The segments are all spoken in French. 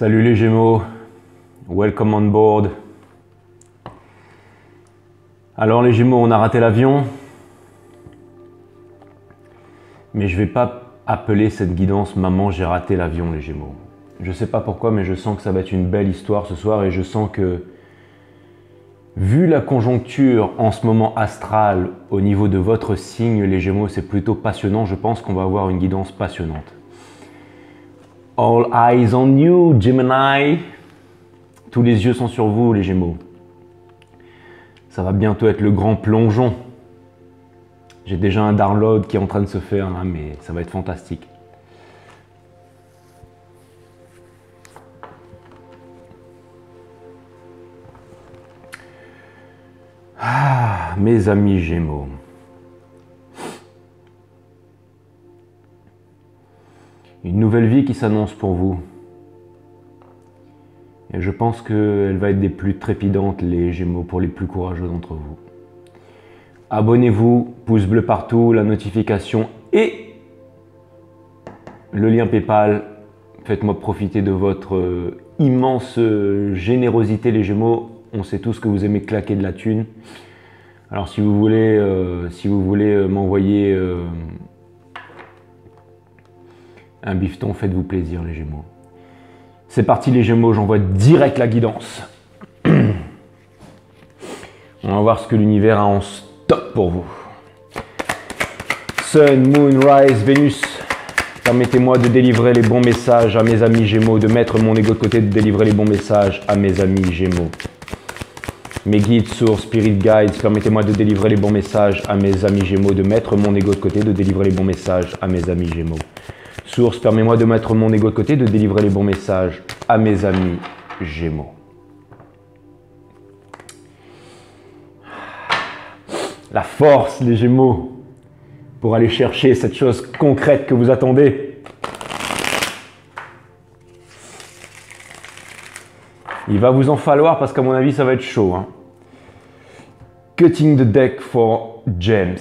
Salut les Gémeaux, welcome on board. Alors les Gémeaux, on a raté l'avion, mais je ne vais pas appeler cette guidance « Maman, j'ai raté l'avion » les Gémeaux. Je ne sais pas pourquoi, mais je sens que ça va être une belle histoire ce soir et je sens que, vu la conjoncture en ce moment astrale au niveau de votre signe, les Gémeaux, c'est plutôt passionnant. Je pense qu'on va avoir une guidance passionnante. All eyes on you, Gemini. Tous les yeux sont sur vous, les Gémeaux. Ça va bientôt être le grand plongeon. J'ai déjà un download qui est en train de se faire, là, mais ça va être fantastique. Ah, mes amis Gémeaux. Une nouvelle vie qui s'annonce pour vous. Et je pense qu'elle va être des plus trépidantes, les Gémeaux, pour les plus courageux d'entre vous. Abonnez-vous, pouce bleu partout, la notification et le lien PayPal. Faites-moi profiter de votre immense générosité, les Gémeaux. On sait tous que vous aimez claquer de la thune. Alors si vous voulez m'envoyer un bifton, faites-vous plaisir les Gémeaux. C'est parti les Gémeaux, j'envoie direct la guidance. On va voir ce que l'univers a en stock pour vous. Sun, Moon, Rise, Vénus. Permettez-moi de délivrer les bons messages à mes amis Gémeaux, de mettre mon ego de côté, de délivrer les bons messages à mes amis Gémeaux. Mes guides, sources, spirit guides, permettez-moi de délivrer les bons messages à mes amis Gémeaux, de mettre mon ego de côté, de délivrer les bons messages à mes amis Gémeaux. Source, permets-moi de mettre mon ego de côté, de délivrer les bons messages à mes amis Gémeaux. La force, les Gémeaux, pour aller chercher cette chose concrète que vous attendez. Il va vous en falloir parce qu'à mon avis, ça va être chaud. Hein. Cutting the deck for James.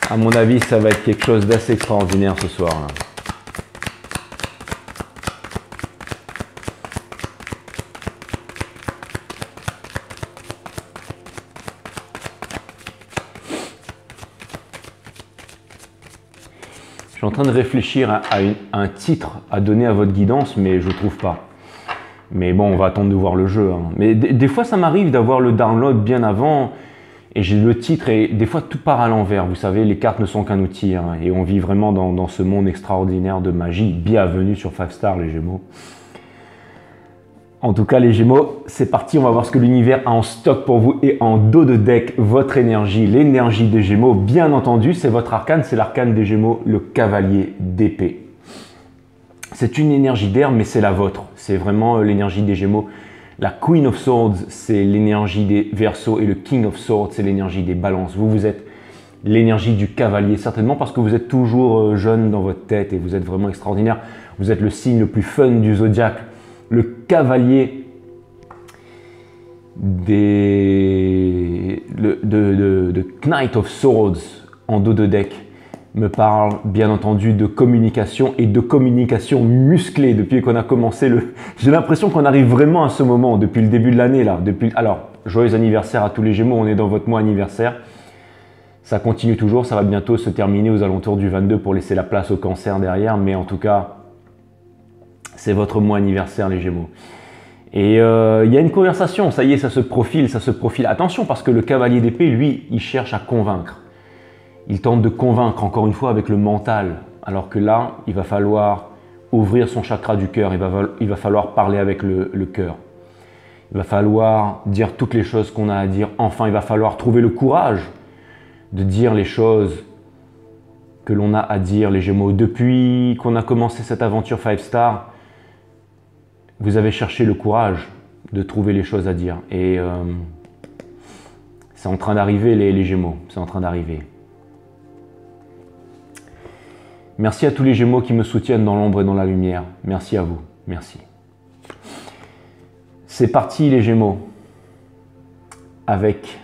À mon avis, ça va être quelque chose d'assez extraordinaire ce soir. Là. Je suis en train de réfléchir à un titre à donner à votre guidance, mais je ne trouve pas. Mais bon, on va attendre de voir le jeu. Hein. Mais des fois, ça m'arrive d'avoir le download bien avant. Et j'ai le titre et des fois tout part à l'envers. Vous savez, les cartes ne sont qu'un outil. Hein, et on vit vraiment dans ce monde extraordinaire de magie. Bienvenue sur 5 Stars, les Gémeaux. En tout cas, les Gémeaux, c'est parti. On va voir ce que l'univers a en stock pour vous. Et en dos de deck, votre énergie, l'énergie des Gémeaux. Bien entendu, c'est votre arcane. C'est l'arcane des Gémeaux, le cavalier d'épée. C'est une énergie d'air, mais c'est la vôtre. C'est vraiment l'énergie des Gémeaux. La Queen of Swords, c'est l'énergie des Verseaux et le King of Swords, c'est l'énergie des Balances. Vous êtes l'énergie du cavalier, certainement parce que vous êtes toujours jeune dans votre tête et vous êtes vraiment extraordinaire. Vous êtes le signe le plus fun du zodiaque. Le cavalier de Knight of Swords en dos de deck me parle bien entendu de communication et de communication musclée depuis qu'on a commencé le... J'ai l'impression qu'on arrive vraiment à ce moment depuis le début de l'année là. Alors, joyeux anniversaire à tous les Gémeaux, on est dans votre mois anniversaire. Ça continue toujours, ça va bientôt se terminer aux alentours du 22 pour laisser la place au Cancer derrière, mais en tout cas, c'est votre mois anniversaire les Gémeaux. Et il y a une conversation, ça y est, ça se profile. Attention parce que le cavalier d'épée, lui, il cherche à convaincre. Il tente de convaincre, encore une fois, avec le mental. Alors que là, il va falloir ouvrir son chakra du cœur. Il va falloir parler avec le cœur. Il va falloir dire toutes les choses qu'on a à dire. Enfin, il va falloir trouver le courage de dire les choses que l'on a à dire, les Gémeaux. Depuis qu'on a commencé cette aventure 5 Stars, vous avez cherché le courage de trouver les choses à dire. Et c'est en train d'arriver, les Gémeaux. C'est en train d'arriver. Merci à tous les Gémeaux qui me soutiennent dans l'ombre et dans la lumière. Merci à vous. Merci. C'est parti les Gémeaux avec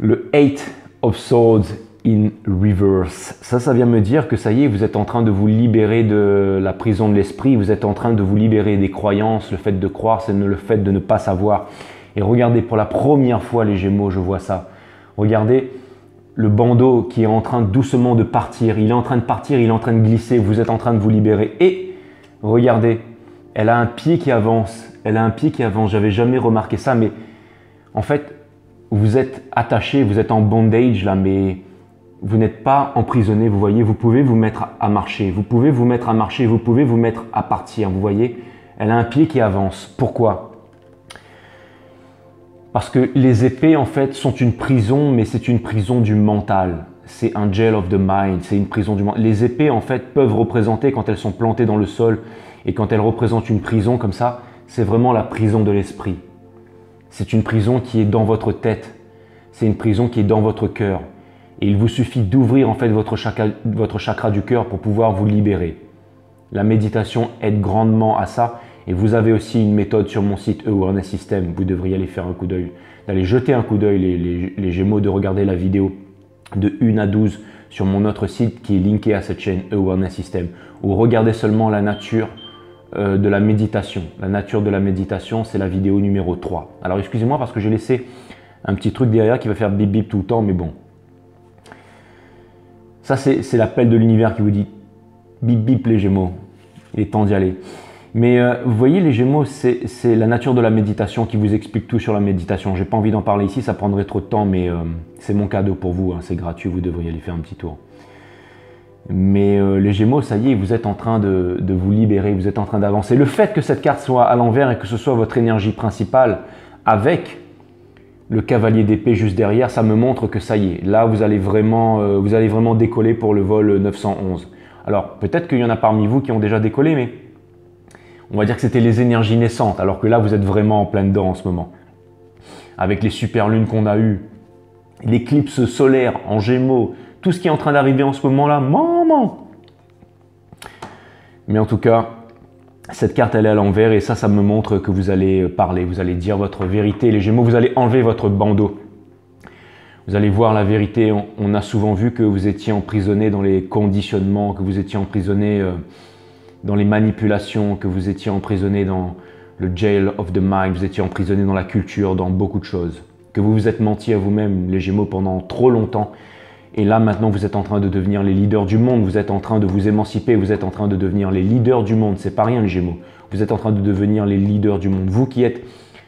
Le Eight of Swords in reverse. Ça vient me dire que ça y est, vous êtes en train de vous libérer de la prison de l'esprit, vous êtes en train de vous libérer des croyances, le fait de croire, c'est le fait de ne pas savoir. Et regardez, pour la première fois les Gémeaux, je vois ça. Regardez le bandeau qui est en train doucement de partir, il est en train de partir, il est en train de glisser, vous êtes en train de vous libérer. Et regardez, elle a un pied qui avance, j'avais jamais remarqué ça, mais en fait, vous êtes attaché, vous êtes en bondage là, mais vous n'êtes pas emprisonné, vous voyez, vous pouvez vous mettre à marcher, vous pouvez vous mettre à marcher, vous pouvez vous mettre à partir, vous voyez. Elle a un pied qui avance. Pourquoi? Parce que les épées, en fait, sont une prison, mais c'est une prison du mental. C'est un jail of the mind, c'est une prison du mental. Les épées, en fait, peuvent représenter, quand elles sont plantées dans le sol, et quand elles représentent une prison comme ça, c'est vraiment la prison de l'esprit. C'est une prison qui est dans votre tête. C'est une prison qui est dans votre cœur. Et il vous suffit d'ouvrir en fait votre chakra du cœur pour pouvoir vous libérer. La méditation aide grandement à ça. Et vous avez aussi une méthode sur mon site Awareness System. Vous devriez aller faire un coup d'œil, d'aller jeter un coup d'œil les Gémeaux, de regarder la vidéo de 1 à 12 sur mon autre site qui est linké à cette chaîne Awareness System. Ou regardez seulement la nature de la méditation. La nature de la méditation, c'est la vidéo numéro 3. Alors excusez-moi parce que j'ai laissé un petit truc derrière qui va faire bip bip tout le temps, mais bon. Ça, c'est l'appel de l'univers qui vous dit bip bip les Gémeaux, il est temps d'y aller. Mais vous voyez, les Gémeaux, c'est la nature de la méditation qui vous explique tout sur la méditation. J'ai pas envie d'en parler ici, ça prendrait trop de temps, mais c'est mon cadeau pour vous, hein, c'est gratuit, vous devriez aller faire un petit tour. Mais les Gémeaux, ça y est, vous êtes en train de vous libérer, vous êtes en train d'avancer. Le fait que cette carte soit à l'envers et que ce soit votre énergie principale avec le cavalier d'épée juste derrière, ça me montre que ça y est, là vous allez vraiment décoller pour le vol 911. Alors peut-être qu'il y en a parmi vous qui ont déjà décollé, mais on va dire que c'était les énergies naissantes, alors que là vous êtes vraiment en plein dedans en ce moment. Avec les super lunes qu'on a eues, l'éclipse solaire en Gémeaux, tout ce qui est en train d'arriver en ce moment-là, maman. Mais en tout cas, cette carte elle est à l'envers et ça me montre que vous allez parler, vous allez dire votre vérité. Les Gémeaux, vous allez enlever votre bandeau. Vous allez voir la vérité. On a souvent vu que vous étiez emprisonné dans les conditionnements, que vous étiez emprisonné dans les manipulations, que vous étiez emprisonné dans le jail of the mind, vous étiez emprisonné dans la culture, dans beaucoup de choses. Que vous vous êtes menti à vous-même, les Gémeaux, pendant trop longtemps. Et là, maintenant, vous êtes en train de devenir les leaders du monde. Vous êtes en train de vous émanciper. Vous êtes en train de devenir les leaders du monde. C'est pas rien, les Gémeaux. Vous êtes en train de devenir les leaders du monde. Vous qui êtes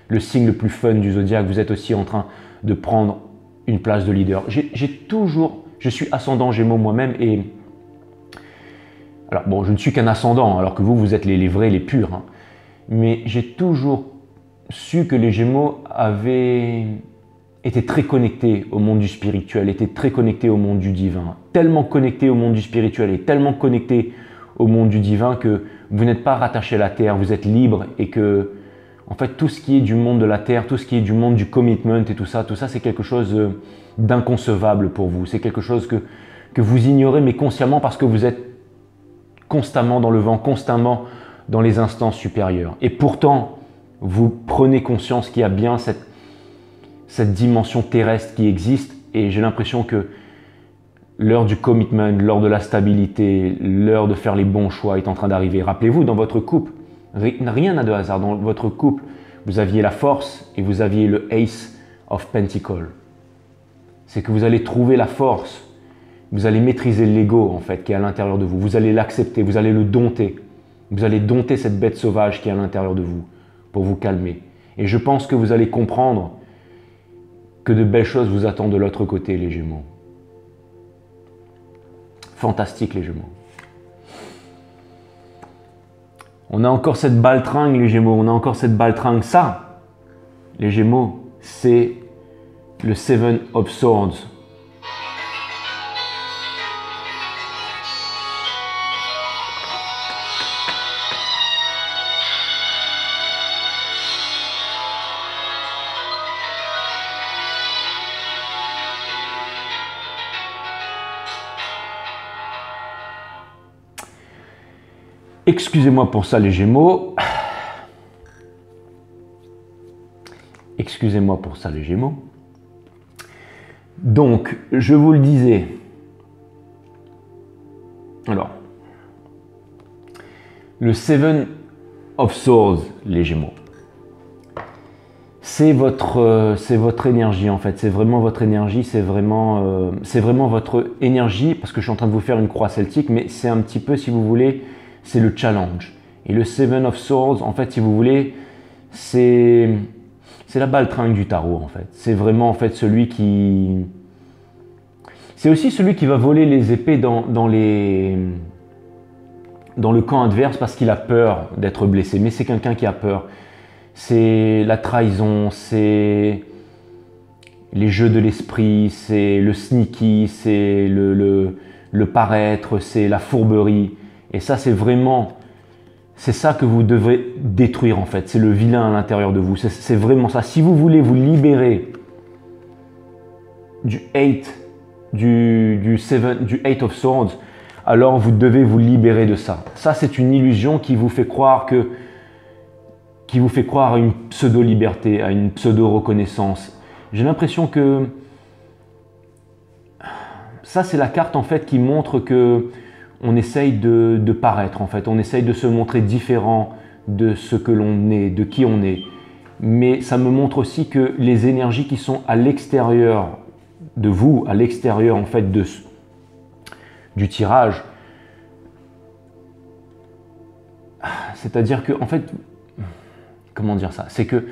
le signe le plus fun du zodiaque, vous êtes aussi en train de prendre une place de leader. Je suis ascendant Gémeaux moi-même et alors bon, je ne suis qu'un ascendant, alors que vous êtes les vrais, les purs. Hein. Mais j'ai toujours su que les Gémeaux avaient était très connecté au monde du spirituel, était très connecté au monde du divin, tellement connecté au monde du spirituel et tellement connecté au monde du divin que vous n'êtes pas rattaché à la terre, vous êtes libre et que en fait tout ce qui est du monde de la terre, tout ce qui est du monde du commitment et tout ça c'est quelque chose d'inconcevable pour vous, c'est quelque chose que vous ignorez mais consciemment parce que vous êtes constamment dans le vent, constamment dans les instances supérieures. Et pourtant, vous prenez conscience qu'il y a bien cette dimension terrestre qui existe et j'ai l'impression que l'heure du commitment, l'heure de la stabilité, l'heure de faire les bons choix est en train d'arriver. Rappelez-vous, dans votre couple, rien n'a de hasard. Dans votre couple, vous aviez la force et vous aviez le Ace of Pentacles. C'est que vous allez trouver la force, vous allez maîtriser l'ego en fait qui est à l'intérieur de vous. Vous allez l'accepter, vous allez le dompter. Vous allez dompter cette bête sauvage qui est à l'intérieur de vous pour vous calmer. Et je pense que vous allez comprendre que de belles choses vous attendent de l'autre côté, les Gémeaux. Fantastique, les Gémeaux. On a encore cette baltringue, les Gémeaux. On a encore cette baltringue. Ça, les Gémeaux, c'est le Seven of Swords. Excusez-moi pour ça les Gémeaux. Excusez-moi pour ça les Gémeaux. Donc, je vous le disais. Alors, le Seven of Swords, les Gémeaux, c'est votre énergie en fait. C'est vraiment votre énergie, c'est vraiment votre énergie, parce que je suis en train de vous faire une croix celtique, mais c'est un petit peu, si vous voulez, c'est le challenge. Et le Seven of Swords, en fait, si vous voulez, c'est la baltringue du tarot en fait. C'est vraiment en fait celui qui... C'est aussi celui qui va voler les épées dans le camp adverse parce qu'il a peur d'être blessé. Mais c'est quelqu'un qui a peur. C'est la trahison, c'est les jeux de l'esprit, c'est le sneaky, c'est le paraître, c'est la fourberie. Et ça, c'est vraiment... C'est ça que vous devrez détruire en fait. C'est le vilain à l'intérieur de vous. C'est vraiment ça. Si vous voulez vous libérer du hate, du Eight of Swords, alors vous devez vous libérer de ça. Ça, c'est une illusion qui vous fait croire à une pseudo-liberté, à une pseudo-reconnaissance. J'ai l'impression que ça, c'est la carte en fait qui montre que on essaye de paraître en fait. On essaye de se montrer différent de ce que l'on est, de qui on est. Mais ça me montre aussi que les énergies qui sont à l'extérieur de vous, à l'extérieur en fait du tirage, c'est-à-dire que en fait, comment dire ça, c'est que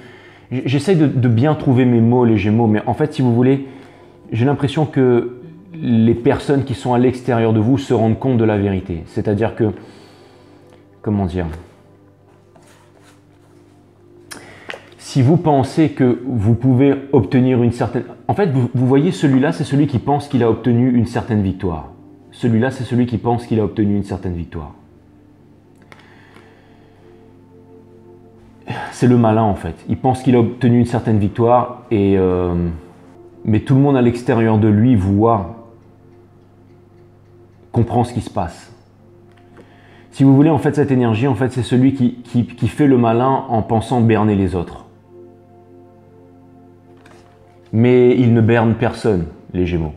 j'essaie de bien trouver mes mots, les Gémeaux, mais en fait, si vous voulez, j'ai l'impression que les personnes qui sont à l'extérieur de vous se rendent compte de la vérité. C'est-à-dire que, comment dire, si vous pensez que vous pouvez obtenir une certaine... En fait, vous voyez, celui-là, c'est celui qui pense qu'il a obtenu une certaine victoire. Celui-là, c'est celui qui pense qu'il a obtenu une certaine victoire. C'est le malin, en fait. Il pense qu'il a obtenu une certaine victoire, mais tout le monde à l'extérieur de lui comprend ce qui se passe. Si vous voulez, en fait, cette énergie, en fait, c'est celui qui fait le malin en pensant berner les autres. Mais il ne berne personne, les Gémeaux.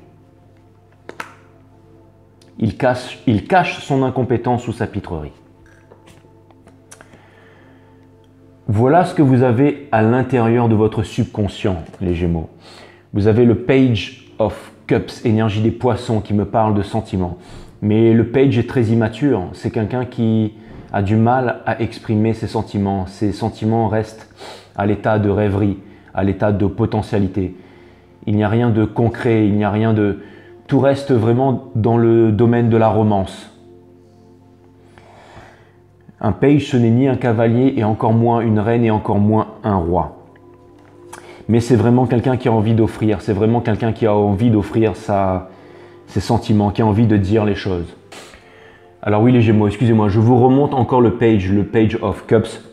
Il cache son incompétence sous sa pitrerie. Voilà ce que vous avez à l'intérieur de votre subconscient, les Gémeaux. Vous avez le Page of Cups, énergie des poissons, qui me parle de sentiments. Mais le Page est très immature. C'est quelqu'un qui a du mal à exprimer ses sentiments. Ses sentiments restent à l'état de rêverie, à l'état de potentialité. Il n'y a rien de concret, il n'y a rien de... Tout reste vraiment dans le domaine de la romance. Un page, ce n'est ni un cavalier et encore moins une reine et encore moins un roi. Mais c'est vraiment quelqu'un qui a envie d'offrir, c'est vraiment quelqu'un qui a envie d'offrir ses sentiments, qui a envie de dire les choses. Alors oui les Gémeaux, excusez-moi, je vous remonte encore le Page of Cups.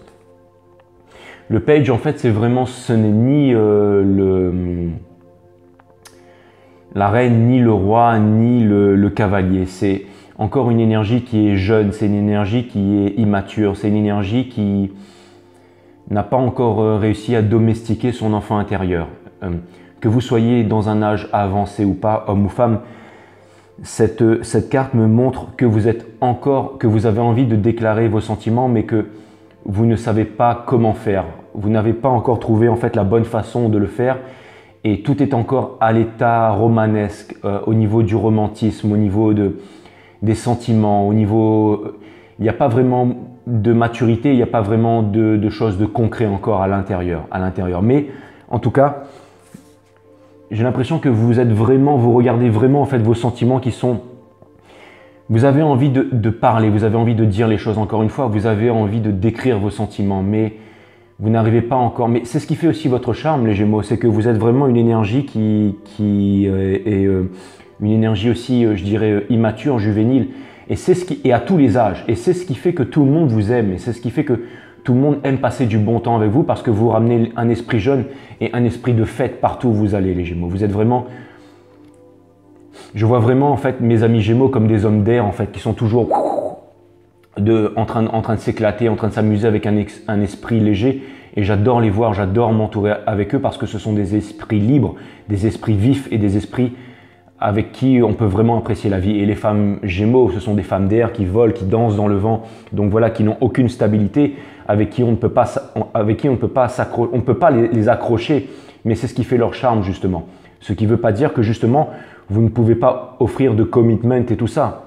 Le Page en fait c'est vraiment, ce n'est ni la reine, ni le roi, ni le cavalier. C'est encore une énergie qui est jeune, c'est une énergie qui est immature, c'est une énergie qui n'a pas encore réussi à domestiquer son enfant intérieur. Que vous soyez dans un âge avancé ou pas, homme ou femme, cette carte me montre que vous avez envie de déclarer vos sentiments, mais que vous ne savez pas comment faire. Vous n'avez pas encore trouvé en fait la bonne façon de le faire. Et tout est encore à l'état romanesque, au niveau du romantisme, au niveau des sentiments, au niveau... Il n'y a pas vraiment de maturité, il n'y a pas vraiment de choses de concret encore à l'intérieur. Mais en tout cas, j'ai l'impression que vous regardez vraiment en fait vos sentiments qui sont... Vous avez envie de parler, vous avez envie de dire les choses encore une fois, vous avez envie de décrire vos sentiments, mais vous n'arrivez pas encore. Mais c'est ce qui fait aussi votre charme, les Gémeaux, c'est que vous êtes vraiment une énergie qui est une énergie aussi, je dirais, immature, juvénile, et à tous les âges. Et c'est ce qui fait que tout le monde vous aime, et c'est ce qui fait que tout le monde aime passer du bon temps avec vous, parce que vous ramenez un esprit jeune et un esprit de fête partout où vous allez, les Gémeaux. Vous êtes vraiment... Je vois vraiment en fait mes amis Gémeaux comme des hommes d'air en fait, qui sont toujours en train de s'éclater, en train de s'amuser avec un esprit léger. Et j'adore les voir, j'adore m'entourer avec eux parce que ce sont des esprits libres, des esprits vifs et des esprits avec qui on peut vraiment apprécier la vie. Et les femmes Gémeaux, ce sont des femmes d'air qui volent, qui dansent dans le vent, donc voilà, qui n'ont aucune stabilité, avec qui on ne peut pas les accrocher, mais c'est ce qui fait leur charme justement. Ce qui ne veut pas dire que justement, vous ne pouvez pas offrir de commitment et tout ça,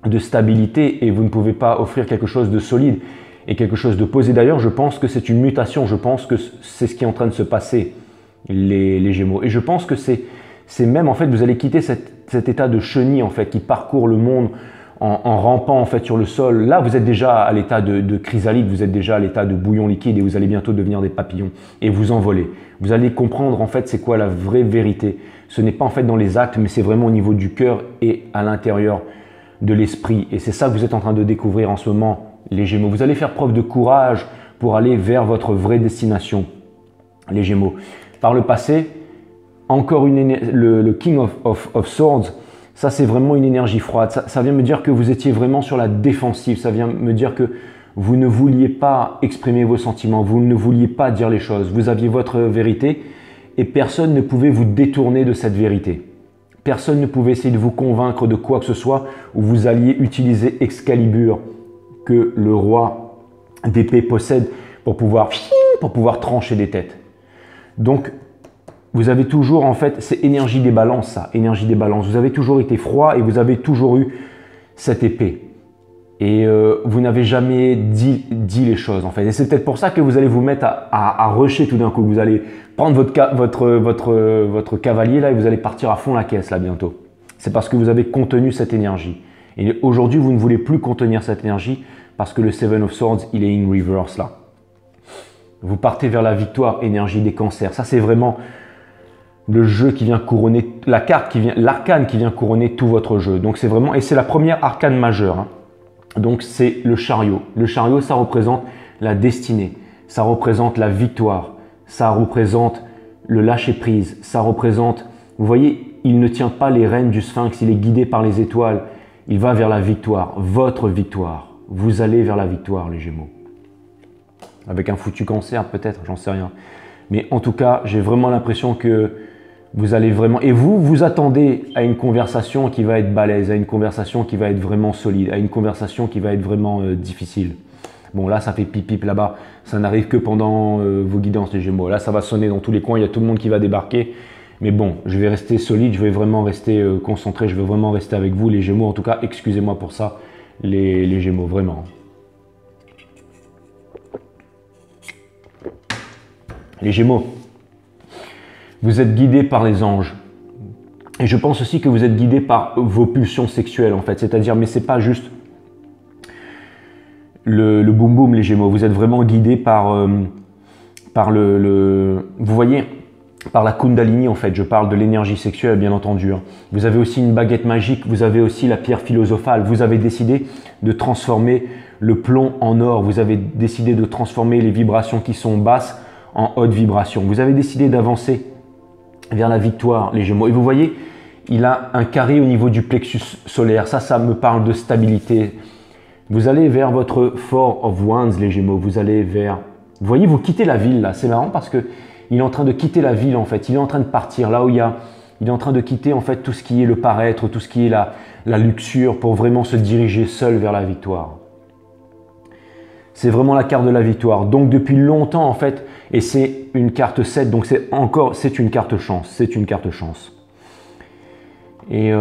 de stabilité, et vous ne pouvez pas offrir quelque chose de solide et quelque chose de posé. D'ailleurs, je pense que c'est une mutation, je pense que c'est ce qui est en train de se passer, les Gémeaux. Et je pense que c'est même, en fait, vous allez quitter cet état de chenille, en fait, qui parcourt le monde en rampant, en fait, sur le sol. Là, vous êtes déjà à l'état de chrysalide, vous êtes déjà à l'état de bouillon liquide et vous allez bientôt devenir des papillons et vous envoler. Vous allez comprendre, en fait, c'est quoi la vraie vérité. Ce n'est pas, en fait, dans les actes, mais c'est vraiment au niveau du cœur et à l'intérieur de l'esprit. Et c'est ça que vous êtes en train de découvrir en ce moment, les Gémeaux. Vous allez faire preuve de courage pour aller vers votre vraie destination, les Gémeaux. Par le passé, encore le King of Swords, ça c'est vraiment une énergie froide. Ça vient me dire que vous étiez vraiment sur la défensive. Ça vient me dire que vous ne vouliez pas exprimer vos sentiments, vous ne vouliez pas dire les choses. Vous aviez votre vérité et personne ne pouvait vous détourner de cette vérité. Personne ne pouvait essayer de vous convaincre de quoi que ce soit où vous alliez utiliser Excalibur que le roi d'épée possède pour pouvoir trancher des têtes. Donc, vous avez toujours, en fait, c'est énergie des balances, ça, énergie des balances. Vous avez toujours été froid et vous avez toujours eu cette épée. Et vous n'avez jamais dit les choses, en fait. Et c'est peut-être pour ça que vous allez vous mettre à rusher tout d'un coup. Vous allez prendre votre cavalier, là, et vous allez partir à fond la caisse, là, bientôt. C'est parce que vous avez contenu cette énergie. Et aujourd'hui, vous ne voulez plus contenir cette énergie parce que le Seven of Swords, il est in reverse, là. Vous partez vers la victoire, énergie des cancers. Ça, c'est vraiment le jeu qui vient couronner, l'arcane qui vient couronner tout votre jeu. Donc c'est vraiment, et c'est la première arcane majeure. Hein. Donc c'est le chariot. Le chariot, ça représente la destinée, ça représente la victoire, ça représente le lâcher prise, ça représente, vous voyez, il ne tient pas les rênes du sphinx, il est guidé par les étoiles, il va vers la victoire, votre victoire. Vous allez vers la victoire, les Gémeaux. Avec un foutu cancer peut-être, j'en sais rien. Mais en tout cas, j'ai vraiment l'impression que vous allez vraiment… Et vous attendez à une conversation qui va être balèze, à une conversation qui va être vraiment solide, à une conversation qui va être vraiment difficile. Bon, là, ça fait pip-pip là-bas. Ça n'arrive que pendant vos guidances, les Gémeaux. Là, ça va sonner dans tous les coins. Il y a tout le monde qui va débarquer. Mais bon, je vais rester solide. Je vais vraiment rester concentré. Je vais vraiment rester avec vous, les Gémeaux. En tout cas, excusez-moi pour ça, les Gémeaux, vraiment. Les Gémeaux, vous êtes guidés par les anges. Et je pense aussi que vous êtes guidés par vos pulsions sexuelles, en fait. C'est-à-dire, mais c'est pas juste le boum boum, les Gémeaux. Vous êtes vraiment guidés par vous voyez, par la Kundalini, en fait. Je parle de l'énergie sexuelle, bien entendu. Hein. Vous avez aussi une baguette magique. Vous avez aussi la pierre philosophale. Vous avez décidé de transformer le plomb en or. Vous avez décidé de transformer les vibrations qui sont basses en haute vibration. Vous avez décidé d'avancer vers la victoire, les Gémeaux. Et vous voyez, il a un carré au niveau du plexus solaire. Ça me parle de stabilité. Vous allez vers votre Four of Wands, les Gémeaux. Vous allez vers… Vous voyez, vous quittez la ville, là. C'est marrant parce que il est en train de quitter la ville, en fait. Il est en train de partir là où il est en train de quitter, en fait, tout ce qui est le paraître, tout ce qui est la luxure pour vraiment se diriger seul vers la victoire. C'est vraiment la carte de la victoire. Donc, depuis longtemps, en fait, et c'est une carte 7, donc c'est une carte chance. C'est une carte chance. Et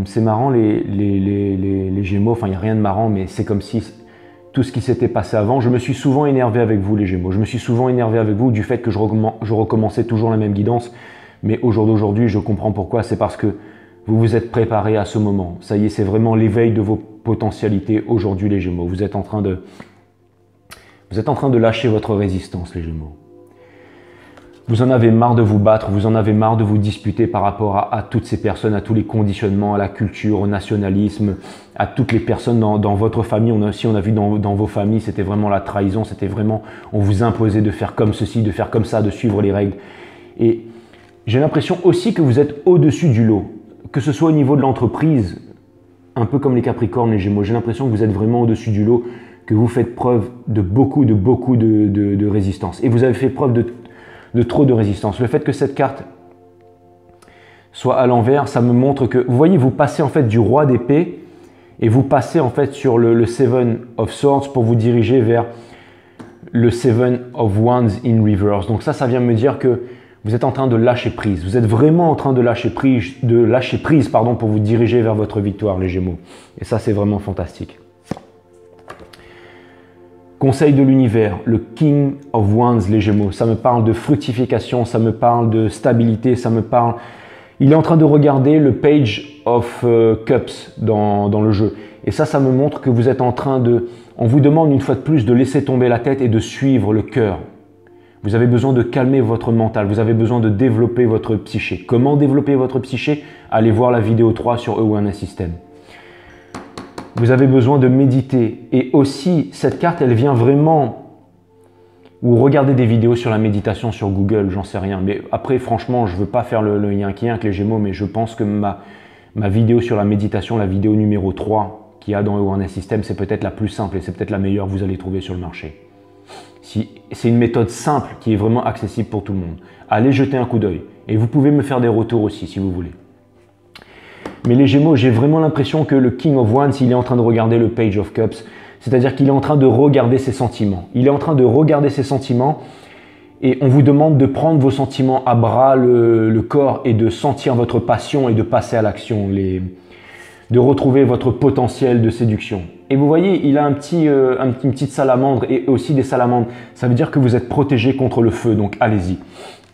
c'est marrant, les Gémeaux, enfin, il n'y a rien de marrant, mais c'est comme si tout ce qui s'était passé avant, je me suis souvent énervé avec vous, les Gémeaux. Je me suis souvent énervé avec vous du fait que je recommençais toujours la même guidance. Mais au jour d'aujourd'hui, je comprends pourquoi. C'est parce que vous vous êtes préparé à ce moment. Ça y est, c'est vraiment l'éveil de vos potentialités aujourd'hui, les Gémeaux. Vous êtes en train de lâcher votre résistance, les Gémeaux. Vous en avez marre de vous battre, vous en avez marre de vous disputer par rapport à toutes ces personnes, à tous les conditionnements, à la culture, au nationalisme, à toutes les personnes dans votre famille. On a vu dans vos familles, c'était vraiment la trahison, c'était vraiment, on vous imposait de faire comme ceci, de faire comme ça, de suivre les règles. Et j'ai l'impression aussi que vous êtes au-dessus du lot, que ce soit au niveau de l'entreprise, un peu comme les Capricornes, les Gémeaux. J'ai l'impression que vous êtes vraiment au-dessus du lot, que vous faites preuve de beaucoup de résistance. Et vous avez fait preuve de trop de résistance. Le fait que cette carte soit à l'envers, ça me montre que, vous voyez, vous passez en fait du roi d'épée et vous passez en fait sur le Seven of Swords pour vous diriger vers le Seven of Wands in reverse. Donc ça vient me dire que vous êtes en train de lâcher prise. Vous êtes vraiment en train de lâcher prise, pour vous diriger vers votre victoire, les Gémeaux. Et ça, c'est vraiment fantastique. Conseil de l'univers, le King of Wands, les Gémeaux. Ça me parle de fructification, ça me parle de stabilité, ça me parle... Il est en train de regarder le Page of Cups dans le jeu. Et ça me montre que vous êtes en train de... On vous demande une fois de plus de laisser tomber la tête et de suivre le cœur. Vous avez besoin de calmer votre mental, vous avez besoin de développer votre psyché. Comment développer votre psyché? Allez voir la vidéo 3 sur Awareness System. Vous avez besoin de méditer. Et aussi, cette carte, elle vient vraiment... Ou regardez des vidéos sur la méditation sur Google, j'en sais rien. Mais après, franchement, je ne veux pas faire le yin-qui avec les Gémeaux, mais je pense que ma vidéo sur la méditation, la vidéo numéro 3 qu'il y a dans Awareness System, c'est peut-être la plus simple et c'est peut-être la meilleure que vous allez trouver sur le marché. C'est une méthode simple qui est vraiment accessible pour tout le monde. Allez jeter un coup d'œil. Et vous pouvez me faire des retours aussi si vous voulez. Mais les Gémeaux, j'ai vraiment l'impression que le King of Wands, il est en train de regarder le Page of Cups. C'est-à-dire qu'il est en train de regarder ses sentiments. Il est en train de regarder ses sentiments et on vous demande de prendre vos sentiments à bras le corps et de sentir votre passion et de passer à l'action. De retrouver votre potentiel de séduction. Et vous voyez, il a une petite salamandre et aussi des salamandres. Ça veut dire que vous êtes protégé contre le feu, donc allez-y.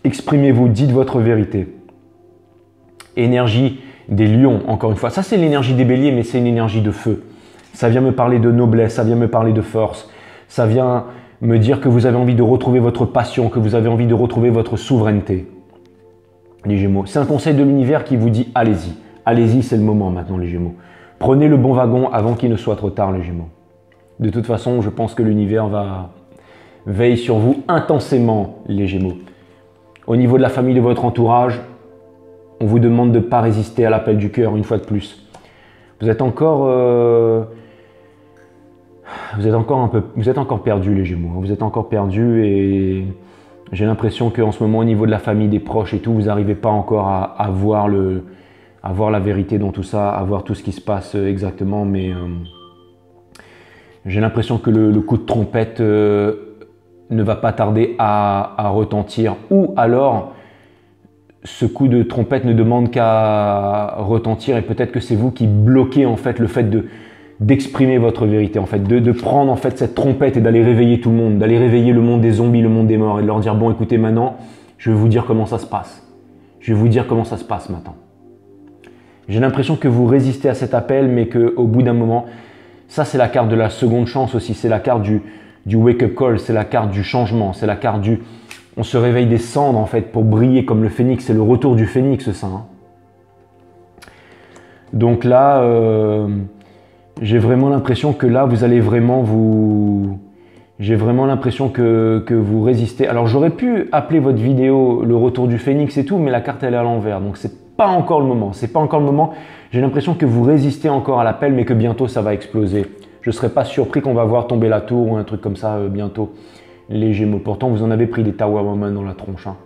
Exprimez-vous, dites votre vérité. Énergie des lions, encore une fois. Ça, c'est l'énergie des béliers, mais c'est une énergie de feu. Ça vient me parler de noblesse, ça vient me parler de force. Ça vient me dire que vous avez envie de retrouver votre passion, que vous avez envie de retrouver votre souveraineté. Les Gémeaux, c'est un conseil de l'univers qui vous dit allez-y. Allez-y, c'est le moment maintenant, les Gémeaux. Prenez le bon wagon avant qu'il ne soit trop tard, les Gémeaux. De toute façon, je pense que l'univers veille sur vous intensément, les Gémeaux. Au niveau de la famille, de votre entourage, on vous demande de ne pas résister à l'appel du cœur, une fois de plus. Vous êtes encore perdu, les Gémeaux. Vous êtes encore perdu et j'ai l'impression qu'en ce moment, au niveau de la famille, des proches et tout, vous n'arrivez pas encore à voir la vérité dans tout ça, à voir tout ce qui se passe exactement, mais j'ai l'impression que le coup de trompette ne va pas tarder à retentir, ou alors ce coup de trompette ne demande qu'à retentir et peut-être que c'est vous qui bloquez en fait le fait d'exprimer votre vérité, en fait, de prendre en fait cette trompette et d'aller réveiller tout le monde, d'aller réveiller le monde des zombies, le monde des morts et de leur dire bon écoutez maintenant, je vais vous dire comment ça se passe. Je vais vous dire comment ça se passe maintenant. J'ai l'impression que vous résistez à cet appel, mais qu'au bout d'un moment, ça c'est la carte de la seconde chance aussi, c'est la carte du wake-up call, c'est la carte du changement, c'est la carte du... On se réveille des cendres en fait pour briller comme le phénix, c'est le retour du phénix ça. Hein. Donc là, j'ai vraiment l'impression que là vous allez vraiment vous... J'ai vraiment l'impression que vous résistez. Alors j'aurais pu appeler votre vidéo le retour du phénix et tout, mais la carte elle est à l'envers, donc c'est pas encore le moment. C'est pas encore le moment. J'ai l'impression que vous résistez encore à l'appel, mais que bientôt ça va exploser. Je ne serais pas surpris qu'on va voir tomber la tour ou un truc comme ça bientôt. Les Gémeaux. Pourtant, vous en avez pris des Tower Woman dans la tronche. Hein.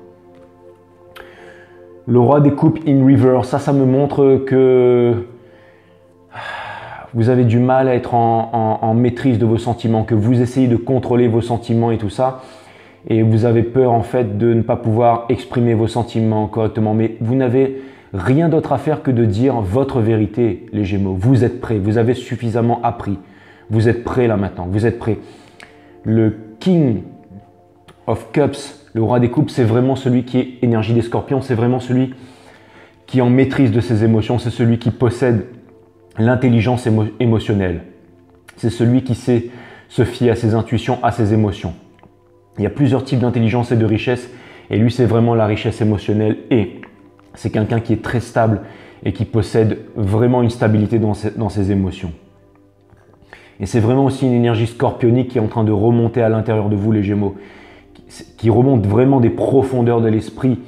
Le roi des coupes in reverse, ça me montre que vous avez du mal à être en maîtrise de vos sentiments, que vous essayez de contrôler vos sentiments et tout ça. Et vous avez peur en fait de ne pas pouvoir exprimer vos sentiments correctement. Mais vous n'avez rien d'autre à faire que de dire votre vérité, les Gémeaux. Vous êtes prêts, vous avez suffisamment appris. Vous êtes prêts là maintenant, vous êtes prêts. Le King of Cups, le roi des coupes, c'est vraiment celui qui est énergie des scorpions, c'est vraiment celui qui est en maîtrise de ses émotions, c'est celui qui possède l'intelligence émotionnelle. C'est celui qui sait se fier à ses intuitions, à ses émotions. Il y a plusieurs types d'intelligence et de richesse, et lui, c'est vraiment la richesse émotionnelle, et c'est quelqu'un qui est très stable et qui possède vraiment une stabilité dans ses émotions. Et c'est vraiment aussi une énergie scorpionique qui est en train de remonter à l'intérieur de vous, les Gémeaux, qui remonte vraiment des profondeurs de l'esprit,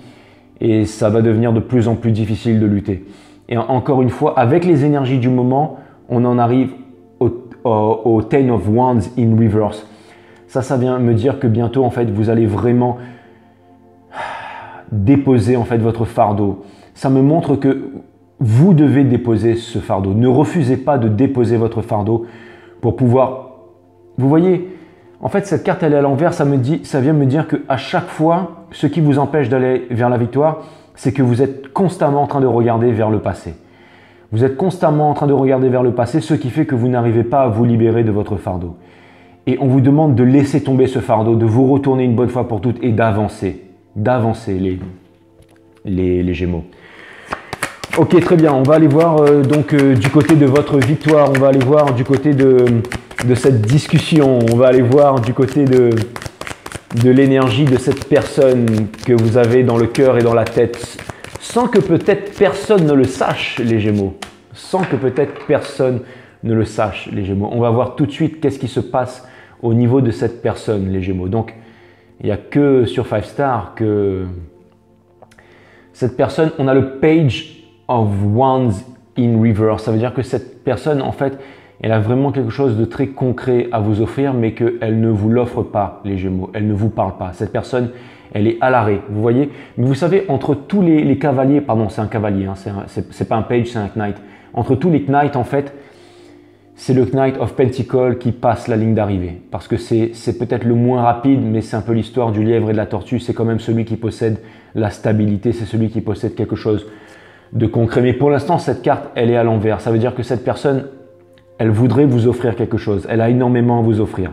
et ça va devenir de plus en plus difficile de lutter. Et encore une fois, avec les énergies du moment, on en arrive au Ten of Wands in reverse. Ça vient me dire que bientôt, en fait, vous allez vraiment déposer en fait votre fardeau. Ça me montre que vous devez déposer ce fardeau. Ne refusez pas de déposer votre fardeau pour pouvoir... Vous voyez, en fait, cette carte, elle est à l'envers. Ça vient me dire qu'à chaque fois, ce qui vous empêche d'aller vers la victoire, c'est que vous êtes constamment en train de regarder vers le passé. Vous êtes constamment en train de regarder vers le passé, ce qui fait que vous n'arrivez pas à vous libérer de votre fardeau. Et on vous demande de laisser tomber ce fardeau, de vous retourner une bonne fois pour toutes et d'avancer. D'avancer les Gémeaux. Ok, très bien. On va aller voir du côté de votre victoire. On va aller voir du côté de cette discussion. On va aller voir du côté de l'énergie de cette personne que vous avez dans le cœur et dans la tête. Sans que peut-être personne ne le sache, les Gémeaux. Sans que peut-être personne ne le sache, les Gémeaux. On va voir tout de suite qu'est-ce qui se passe au niveau de cette personne, les Gémeaux. Donc, il n'y a que sur 5 stars que cette personne, on a le Page of Wands in reverse. Ça veut dire que cette personne, en fait, elle a vraiment quelque chose de très concret à vous offrir, mais qu'elle ne vous l'offre pas, les Gémeaux. Elle ne vous parle pas. Cette personne, elle est à l'arrêt, vous voyez. Mais vous savez, entre tous les cavaliers, pardon, c'est un cavalier, hein, c'est pas un page, c'est un knight. Entre tous les knights, en fait, c'est le Knight of Pentacles qui passe la ligne d'arrivée. Parce que c'est peut-être le moins rapide, mais c'est un peu l'histoire du lièvre et de la tortue. C'est quand même celui qui possède la stabilité, c'est celui qui possède quelque chose de concret. Mais pour l'instant, cette carte, elle est à l'envers. Ça veut dire que cette personne, elle voudrait vous offrir quelque chose. Elle a énormément à vous offrir.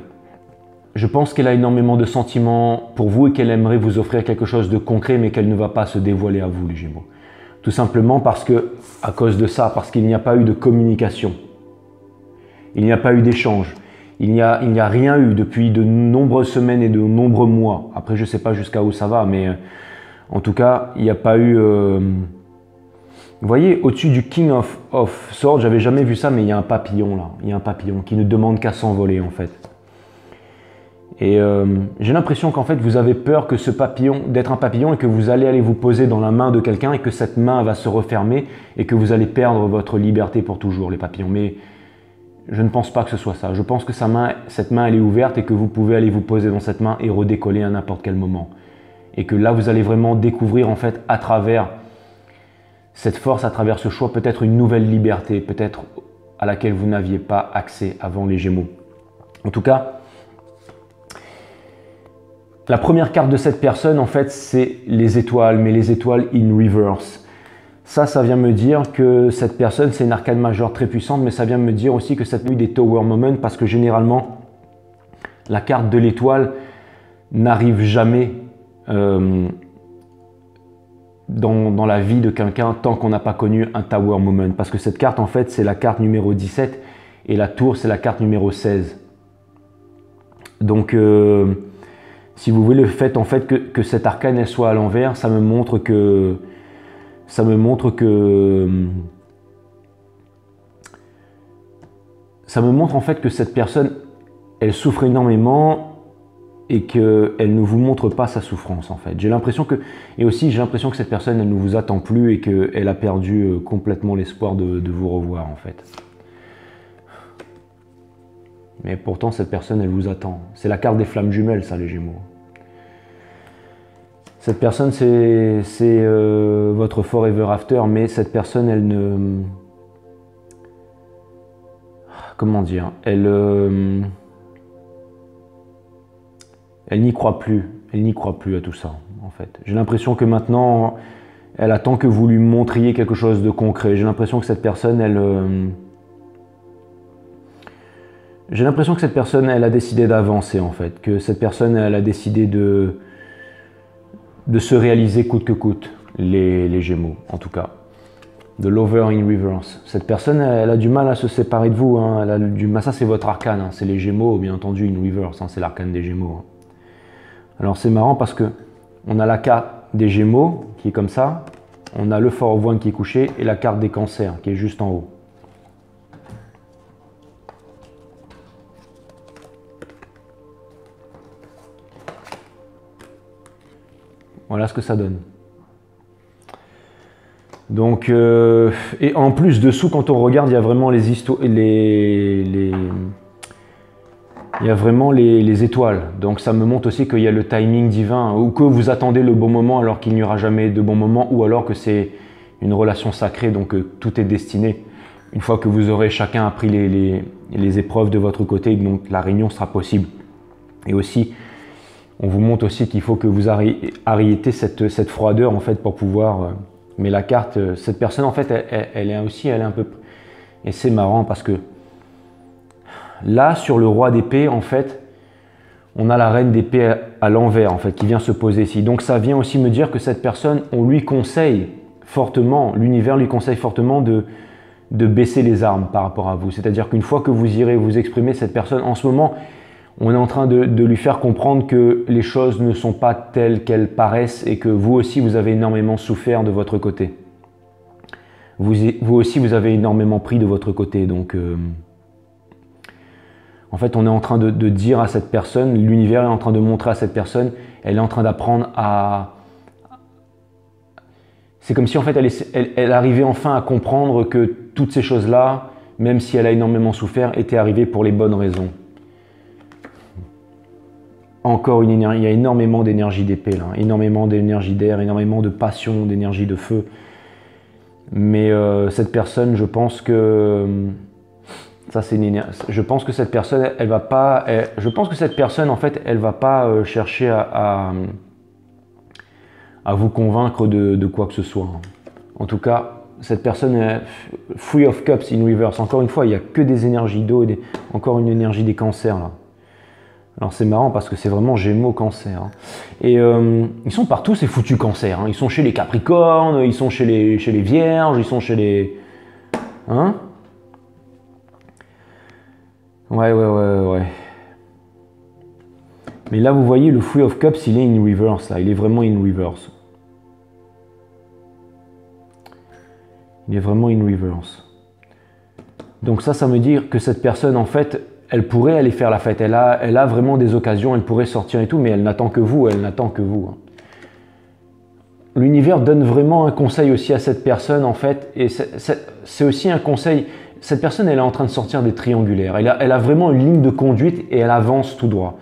Je pense qu'elle a énormément de sentiments pour vous et qu'elle aimerait vous offrir quelque chose de concret, mais qu'elle ne va pas se dévoiler à vous, les Gémeaux. Tout simplement parce que, à cause de ça, parce qu'il n'y a pas eu de communication. Il n'y a pas eu d'échange. Il n'y a rien eu depuis de nombreuses semaines et de nombreux mois. Après, je ne sais pas jusqu'à où ça va, mais en tout cas, il n'y a pas eu... Vous voyez, au-dessus du King of Swords, j'avais jamais vu ça, mais il y a un papillon là. Il y a un papillon qui ne demande qu'à s'envoler en fait. Et j'ai l'impression qu'en fait, vous avez peur que ce papillon, d'être un papillon et que vous allez aller vous poser dans la main de quelqu'un et que cette main va se refermer et que vous allez perdre votre liberté pour toujours, les papillons. Mais je ne pense pas que ce soit ça. Je pense que cette main, elle est ouverte et que vous pouvez aller vous poser dans cette main et redécoller à n'importe quel moment. Et que là, vous allez vraiment découvrir en fait à travers cette force, à travers ce choix, peut-être une nouvelle liberté, peut-être à laquelle vous n'aviez pas accès avant, les Gémeaux. En tout cas, la première carte de cette personne, en fait, c'est les étoiles, mais les étoiles in reverse. Ça vient me dire que cette personne, c'est une arcane majeure très puissante, mais ça vient me dire aussi que cette nuit des Tower Moments, parce que généralement, la carte de l'étoile n'arrive jamais dans la vie de quelqu'un tant qu'on n'a pas connu un Tower Moment. Parce que cette carte, en fait, c'est la carte numéro 17 et la tour, c'est la carte numéro 16. Donc, si vous voulez, le fait, en fait que cette arcane elle soit à l'envers, ça me montre que en fait que cette personne, elle souffre énormément et qu'elle ne vous montre pas sa souffrance en fait. J'ai l'impression que cette personne, elle ne vous attend plus et qu'elle a perdu complètement l'espoir de vous revoir en fait. Mais pourtant, cette personne, elle vous attend. C'est la carte des flammes jumelles, ça, les Gémeaux. Cette personne, c'est votre forever after, mais cette personne, elle ne... Comment dire? Elle n'y croit plus. Elle n'y croit plus à tout ça, en fait. J'ai l'impression que maintenant, elle attend que vous lui montriez quelque chose de concret. J'ai l'impression que cette personne, elle a décidé d'avancer, en fait. Que cette personne, elle a décidé de se réaliser coûte que coûte, les Gémeaux, en tout cas. De Lover in reverse. Cette personne, elle a du mal à se séparer de vous. Hein. Elle a du mal. Ça, c'est votre arcane. Hein. C'est les Gémeaux, bien entendu, in reverse. Hein. C'est l'arcane des Gémeaux. Hein. Alors, c'est marrant parce que on a la carte des Gémeaux qui est comme ça. On a le Four of Wands qui est couché et la carte des Cancers qui est juste en haut. Voilà ce que ça donne. Donc, et en plus dessous, quand on regarde, il y a vraiment les il y a vraiment les étoiles. Donc ça me montre aussi qu'il y a le timing divin, ou que vous attendez le bon moment alors qu'il n'y aura jamais de bon moment, ou alors que c'est une relation sacrée, donc tout est destiné. Une fois que vous aurez chacun appris les épreuves de votre côté, donc la réunion sera possible. Et aussi, on vous montre aussi qu'il faut que vous arrêtez cette froideur en fait pour pouvoir... mais la carte, cette personne en fait, elle est un peu... Et c'est marrant parce que là, sur le roi d'épée, en fait, on a la reine d'épée à l'envers en fait qui vient se poser ici. Donc ça vient aussi me dire que cette personne, on lui conseille fortement, l'univers lui conseille fortement de baisser les armes par rapport à vous. C'est-à-dire qu'une fois que vous irez vous exprimer, cette personne, en ce moment, on est en train de lui faire comprendre que les choses ne sont pas telles qu'elles paraissent et que vous aussi, vous avez énormément souffert de votre côté. Vous aussi, vous avez énormément pris de votre côté. Donc, en fait, on est en train de dire à cette personne, l'univers est en train de montrer à cette personne, elle est en train d'apprendre à... C'est comme si en fait elle arrivait enfin à comprendre que toutes ces choses-là, même si elle a énormément souffert, étaient arrivées pour les bonnes raisons. Encore une énergie, il y a énormément d'énergie d'épée là, énormément d'énergie d'air, énormément de passion, d'énergie de feu. Mais cette personne, je pense que ça c'est je pense que cette personne, elle va pas, je pense que cette personne en fait, elle va pas chercher à vous convaincre de quoi que ce soit. En tout cas, cette personne est Three of Cups in reverse. Encore une fois, il n'y a que des énergies d'eau et encore une énergie des cancers là. Alors c'est marrant parce que c'est vraiment Gémeaux Cancer. Hein. Et ils sont partout ces foutus cancers. Hein. Ils sont chez les Capricornes, ils sont chez les Vierges, ils sont chez les... Hein? Ouais. Mais là vous voyez le Three of Cups, il est in reverse là. Il est vraiment in reverse. Il est vraiment in reverse. Donc ça veut dire que cette personne en fait... Elle pourrait aller faire la fête, elle a vraiment des occasions, elle pourrait sortir et tout, mais elle n'attend que vous, elle n'attend que vous. L'univers donne vraiment un conseil aussi à cette personne en fait, et c'est aussi un conseil, cette personne elle est en train de sortir des triangulaires, elle a vraiment une ligne de conduite et elle avance tout droit.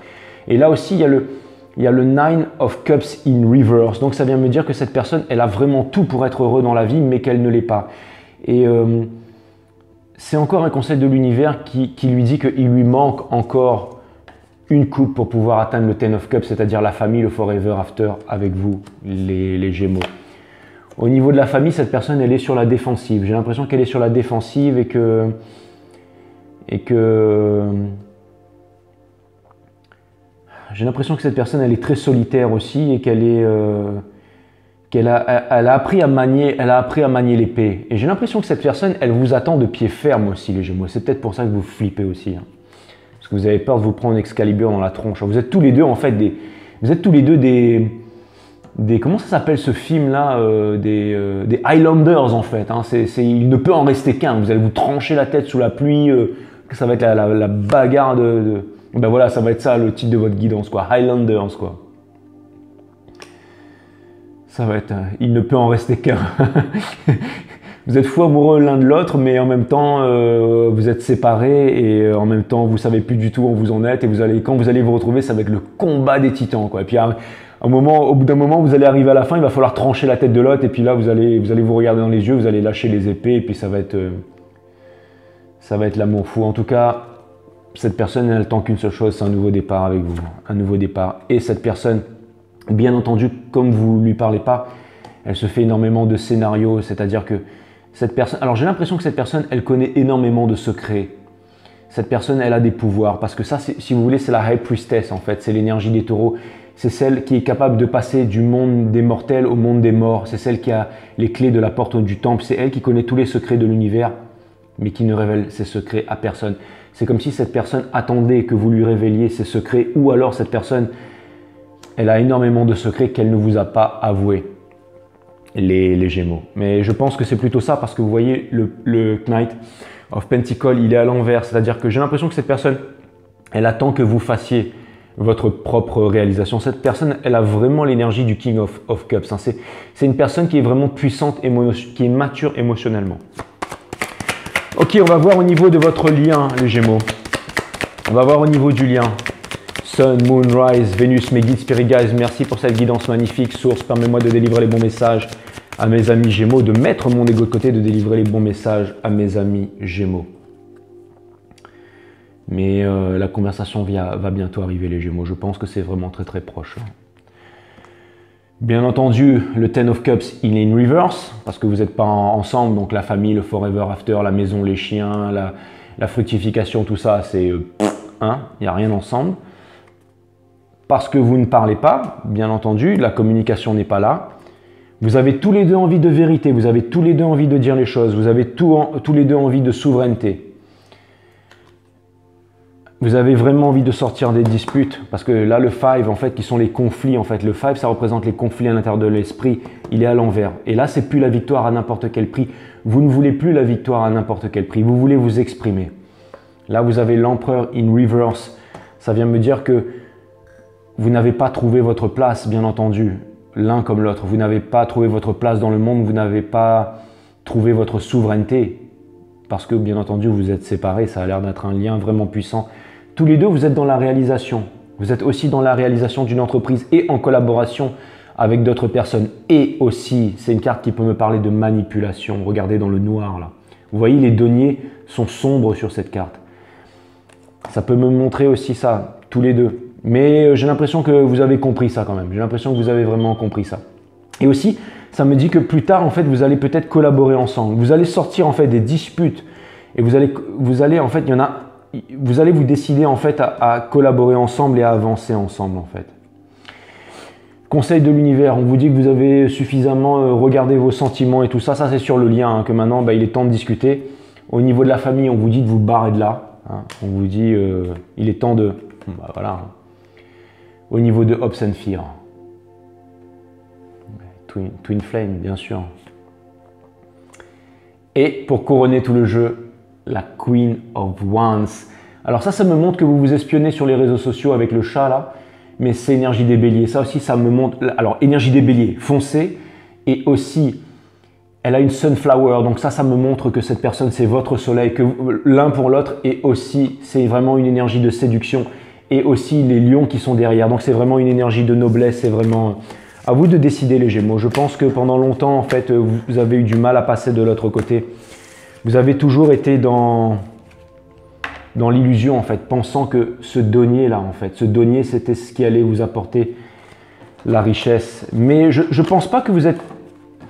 Et là aussi il y a le Nine of Cups in reverse, donc ça vient me dire que cette personne elle a vraiment tout pour être heureux dans la vie, mais qu'elle ne l'est pas. Et... c'est encore un conseil de l'univers qui lui dit qu'il lui manque encore une coupe pour pouvoir atteindre le Ten of Cups, c'est-à-dire la famille, le forever after avec vous, les Gémeaux. Au niveau de la famille, cette personne, elle est sur la défensive. J'ai l'impression qu'elle est sur la défensive et que j'ai l'impression que cette personne, elle est très solitaire aussi et qu'elle est... elle a appris à manier l'épée. Et j'ai l'impression que cette personne, elle vous attend de pied ferme aussi, les Gémeaux. C'est peut-être pour ça que vous flippez aussi. Hein. Parce que vous avez peur de vous prendre Excalibur dans la tronche. Vous êtes tous les deux, en fait, comment ça s'appelle ce film-là des Highlanders, en fait. Hein. Il ne peut en rester qu'un. Vous allez vous trancher la tête sous la pluie. Ça va être la bagarre Ben voilà, ça va être ça, le titre de votre guidance, quoi. Highlanders, quoi. Ça va être... il ne peut en rester qu'un. Vous êtes fous amoureux l'un de l'autre, mais en même temps, vous êtes séparés et en même temps, vous savez plus du tout où vous en êtes. Et quand vous allez vous retrouver, ça va être le combat des titans, quoi. Et puis, au bout d'un moment, vous allez arriver à la fin, il va falloir trancher la tête de l'autre. Et puis là, vous allez vous regarder dans les yeux, vous allez lâcher les épées. Et puis, ça va être l'amour fou. En tout cas, cette personne, elle attend qu'une seule chose, c'est un nouveau départ avec vous. Un nouveau départ. Et cette personne... Bien entendu, comme vous ne lui parlez pas, elle se fait énormément de scénarios, c'est-à-dire que cette personne... Alors j'ai l'impression que cette personne, elle connaît énormément de secrets. Cette personne, elle a des pouvoirs, parce que ça, si vous voulez, c'est la High Priestess en fait, c'est l'énergie des taureaux. C'est celle qui est capable de passer du monde des mortels au monde des morts. C'est celle qui a les clés de la porte du temple. C'est elle qui connaît tous les secrets de l'univers, mais qui ne révèle ses secrets à personne. C'est comme si cette personne attendait que vous lui révéliez ses secrets, ou alors cette personne... Elle a énormément de secrets qu'elle ne vous a pas avoués, les Gémeaux. Mais je pense que c'est plutôt ça parce que vous voyez le Knight of Pentacles, il est à l'envers. C'est-à-dire que j'ai l'impression que cette personne, elle attend que vous fassiez votre propre réalisation. Cette personne, elle a vraiment l'énergie du King of Cups. Hein. C'est une personne qui est vraiment puissante, qui est mature émotionnellement. Ok, on va voir au niveau de votre lien, les Gémeaux. On va voir au niveau du lien. Sun, Moon, Rise, Vénus, mes guides, Spirit Guides, merci pour cette guidance magnifique. Source, permets-moi de délivrer les bons messages à mes amis Gémeaux, de mettre mon ego de côté, de délivrer les bons messages à mes amis Gémeaux. Mais la conversation va bientôt arriver, les Gémeaux. Je pense que c'est vraiment très très proche. Bien entendu, le Ten of Cups, il est in reverse, parce que vous n'êtes pas ensemble, donc la famille, le forever after, la maison, les chiens, la fructification, tout ça, c'est il n'y a rien ensemble. Parce que vous ne parlez pas, bien entendu, la communication n'est pas là. Vous avez tous les deux envie de vérité, vous avez tous les deux envie de dire les choses, vous avez tous les deux envie de souveraineté. Vous avez vraiment envie de sortir des disputes, parce que là, le 5, en fait, qui sont les conflits, en fait. Le 5, ça représente les conflits à l'intérieur de l'esprit, il est à l'envers. Et là, c'est plus la victoire à n'importe quel prix. Vous ne voulez plus la victoire à n'importe quel prix, vous voulez vous exprimer. Là, vous avez l'empereur in reverse. Ça vient me dire que vous n'avez pas trouvé votre place, bien entendu, l'un comme l'autre. Vous n'avez pas trouvé votre place dans le monde, vous n'avez pas trouvé votre souveraineté. Parce que, bien entendu, vous êtes séparés, ça a l'air d'être un lien vraiment puissant. Tous les deux, vous êtes dans la réalisation. Vous êtes aussi dans la réalisation d'une entreprise et en collaboration avec d'autres personnes. Et aussi, c'est une carte qui peut me parler de manipulation. Regardez dans le noir, là. Vous voyez, les deniers sont sombres sur cette carte. Ça peut me montrer aussi ça, tous les deux. Mais j'ai l'impression que vous avez compris ça quand même. J'ai l'impression que vous avez vraiment compris ça. Et aussi, ça me dit que plus tard, en fait, vous allez peut-être collaborer ensemble. Vous allez sortir en fait des disputes et vous allez en fait, vous allez vous décider en fait à collaborer ensemble et à avancer ensemble en fait. Conseil de l'univers, on vous dit que vous avez suffisamment regardé vos sentiments et tout ça. Ça, c'est sur le lien que maintenant, il est temps de discuter. Au niveau de la famille, on vous dit de vous barrer de là. On vous dit, il est temps de, voilà. Au niveau de Hopes and Fear. Twin Flame, bien sûr. Et pour couronner tout le jeu, la Queen of Wands. Alors ça me montre que vous vous espionnez sur les réseaux sociaux avec le chat là, mais c'est énergie des béliers. Ça aussi, ça me montre... Alors, énergie des béliers, foncé, et aussi, elle a une sunflower, donc ça me montre que cette personne, c'est votre soleil, que l'un pour l'autre, et aussi, c'est vraiment une énergie de séduction, et aussi les lions qui sont derrière. Donc c'est vraiment une énergie de noblesse, c'est vraiment... À vous de décider les Gémeaux. Je pense que pendant longtemps, en fait, vous avez eu du mal à passer de l'autre côté. Vous avez toujours été dans l'illusion, en fait, pensant que ce denier-là, en fait, ce denier, c'était ce qui allait vous apporter la richesse. Mais je ne pense pas que vous êtes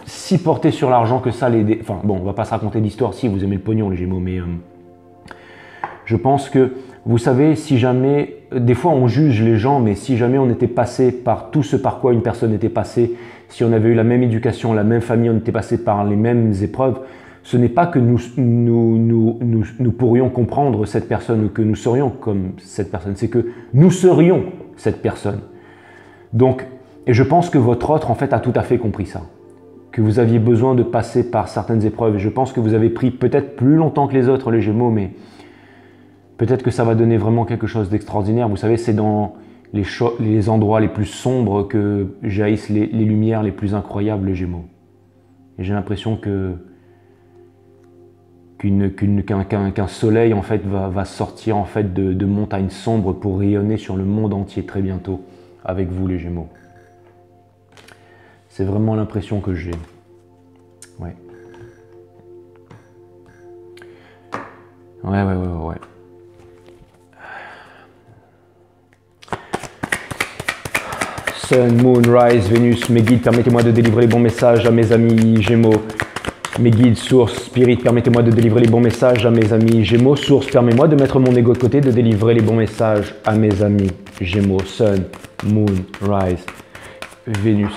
si porté sur l'argent que ça. Enfin, bon, on va pas se raconter d'histoire si vous aimez le pognon, les Gémeaux, mais je pense que, vous savez, si jamais, des fois on juge les gens, mais si jamais on était passé par tout ce par quoi une personne était passée, si on avait eu la même éducation, la même famille, on était passé par les mêmes épreuves, ce n'est pas que nous pourrions comprendre cette personne ou que nous serions comme cette personne, c'est que nous serions cette personne. Donc, et je pense que votre autre, en fait, a tout à fait compris ça. Que vous aviez besoin de passer par certaines épreuves. Et je pense que vous avez pris peut-être plus longtemps que les autres, les Gémeaux, mais peut-être que ça va donner vraiment quelque chose d'extraordinaire. Vous savez, c'est dans les endroits les plus sombres que jaillissent les lumières les plus incroyables, les Gémeaux. Et j'ai l'impression qu'un soleil en fait va sortir en fait de montagnes sombres pour rayonner sur le monde entier très bientôt avec vous, les Gémeaux. C'est vraiment l'impression que j'ai. Ouais. Ouais. Sun, Moon, Rise, Vénus, mes guides, permettez-moi de délivrer les bons messages à mes amis Gémeaux. Mes guides, source, spirit, permettez-moi de délivrer les bons messages à mes amis Gémeaux. Source, permets-moi de mettre mon ego de côté, de délivrer les bons messages à mes amis Gémeaux. Sun, Moon, Rise, Vénus.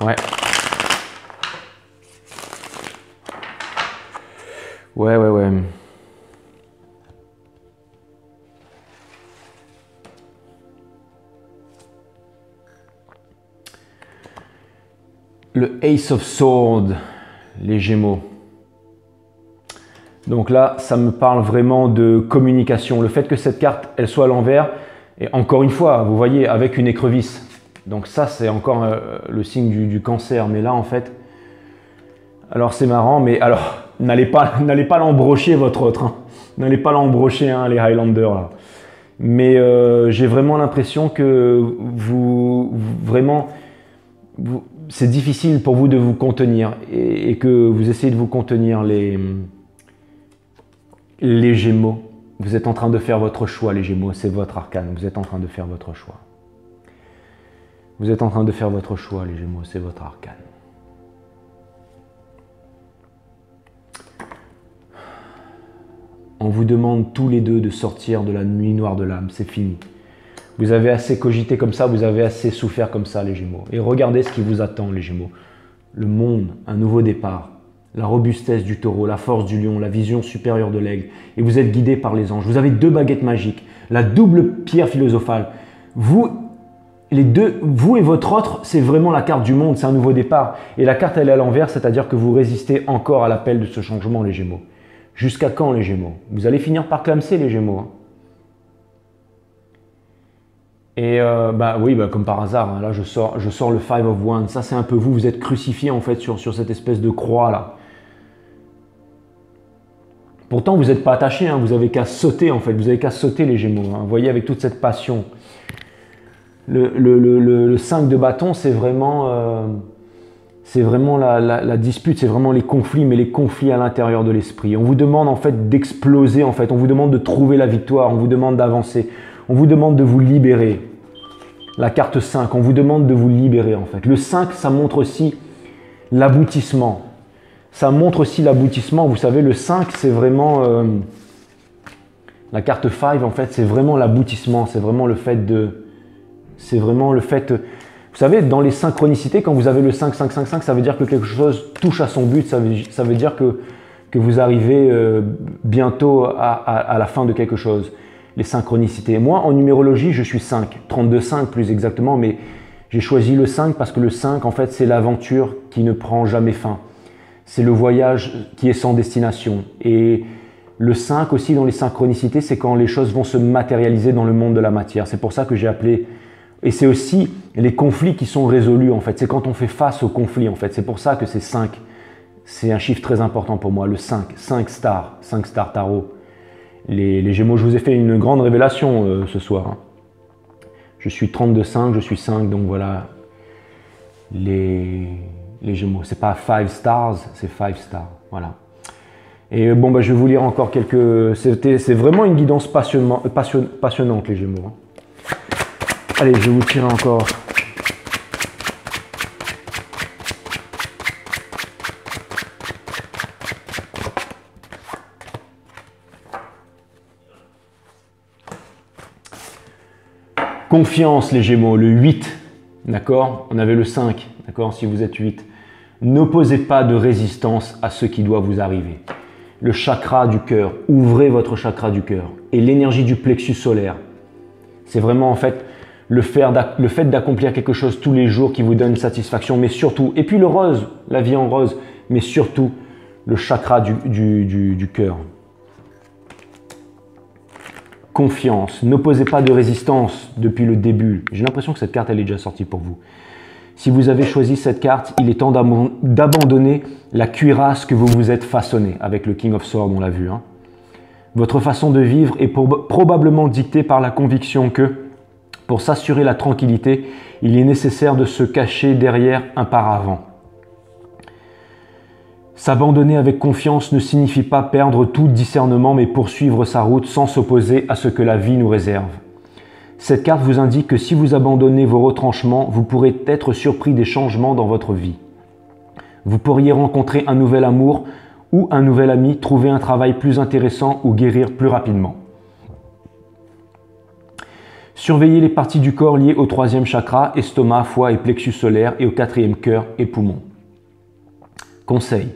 Ouais. Ouais. Le Ace of Swords, les Gémeaux. Donc là, ça me parle vraiment de communication. Le fait que cette carte, elle soit à l'envers, et encore une fois, vous voyez, avec une écrevisse. Donc ça, c'est encore le signe du cancer. Mais là, en fait, alors c'est marrant, mais alors, n'allez pas l'embrocher votre autre. Hein. N'allez pas l'embrocher, hein, les Highlanders, là. Mais j'ai vraiment l'impression que c'est difficile pour vous de vous contenir et que vous essayez de vous contenir les Gémeaux. Vous êtes en train de faire votre choix, les Gémeaux, c'est votre arcane. Vous êtes en train de faire votre choix. Vous êtes en train de faire votre choix, les Gémeaux, c'est votre arcane. On vous demande tous les deux de sortir de la nuit noire de l'âme, c'est fini. Vous avez assez cogité comme ça, vous avez assez souffert comme ça, les Gémeaux. Et regardez ce qui vous attend, les Gémeaux. Le monde, un nouveau départ, la robustesse du taureau, la force du lion, la vision supérieure de l'aigle. Et vous êtes guidé par les anges. Vous avez 2 baguettes magiques, la double pierre philosophale. Vous et votre autre, c'est vraiment la carte du monde, c'est un nouveau départ. Et la carte, elle est à l'envers, c'est-à-dire que vous résistez encore à l'appel de ce changement, les Gémeaux. Jusqu'à quand, les Gémeaux? Vous allez finir par clamser, les Gémeaux. Hein. Et oui, comme par hasard, hein, là je sors le Five of Wands. Ça, c'est un peu vous êtes crucifié en fait sur cette espèce de croix là. Pourtant, vous n'êtes pas attaché, hein, vous avez qu'à sauter en fait. Vous avez qu'à sauter, les Gémeaux. Hein. Vous voyez, avec toute cette passion. Le 5 de bâton, c'est vraiment la dispute, c'est vraiment les conflits, mais les conflits à l'intérieur de l'esprit. On vous demande en fait d'exploser, en fait. On vous demande de trouver la victoire, on vous demande d'avancer, on vous demande de vous libérer. La carte 5, on vous demande de vous libérer en fait. Le 5, ça montre aussi l'aboutissement. Ça montre aussi l'aboutissement. Vous savez, le 5, c'est vraiment... la carte 5, en fait, c'est vraiment l'aboutissement. C'est vraiment le fait de... C'est vraiment le fait... Vous savez, dans les synchronicités, quand vous avez le 5, 5, 5, 5, ça veut dire que quelque chose touche à son but. Ça veut dire que vous arrivez bientôt à la fin de quelque chose. Les synchronicités. Moi, en numérologie, je suis 5. 32-5 plus exactement, mais j'ai choisi le 5 parce que le 5, en fait, c'est l'aventure qui ne prend jamais fin. C'est le voyage qui est sans destination. Et le 5 aussi, dans les synchronicités, c'est quand les choses vont se matérialiser dans le monde de la matière. C'est pour ça que j'ai appelé... Et c'est aussi les conflits qui sont résolus, en fait. C'est quand on fait face aux conflits, en fait. C'est pour ça que c'est 5. C'est un chiffre très important pour moi, le 5. 5 stars tarot. Les Gémeaux, je vous ai fait une grande révélation ce soir. Hein. Je suis 32-5, je suis 5, donc voilà. Les Gémeaux, c'est pas 5 stars, c'est 5 stars. Voilà. Et je vais vous lire encore quelques... C'est vraiment une guidance passionnante, les Gémeaux. Hein. Allez, je vais vous tirer encore. Confiance, les Gémeaux, le 8, d'accord? On avait le 5, d'accord? Si vous êtes 8. N'opposez pas de résistance à ce qui doit vous arriver. Le chakra du cœur, ouvrez votre chakra du cœur. Et l'énergie du plexus solaire, c'est vraiment en fait le fait d'accomplir quelque chose tous les jours qui vous donne satisfaction, mais surtout, et puis le rose, la vie en rose, mais surtout le chakra du cœur. Confiance, n'opposez pas de résistance depuis le début. J'ai l'impression que cette carte elle est déjà sortie pour vous. Si vous avez choisi cette carte, il est temps d'abandonner la cuirasse que vous vous êtes façonnée avec le King of Swords, on l'a vu. Hein. Votre façon de vivre est probablement dictée par la conviction que, pour s'assurer la tranquillité, il est nécessaire de se cacher derrière un paravent. S'abandonner avec confiance ne signifie pas perdre tout discernement, mais poursuivre sa route sans s'opposer à ce que la vie nous réserve. Cette carte vous indique que si vous abandonnez vos retranchements, vous pourrez être surpris des changements dans votre vie. Vous pourriez rencontrer un nouvel amour ou un nouvel ami, trouver un travail plus intéressant ou guérir plus rapidement. Surveillez les parties du corps liées au 3e chakra, estomac, foie et plexus solaire, et au 4e cœur et poumon. Conseil.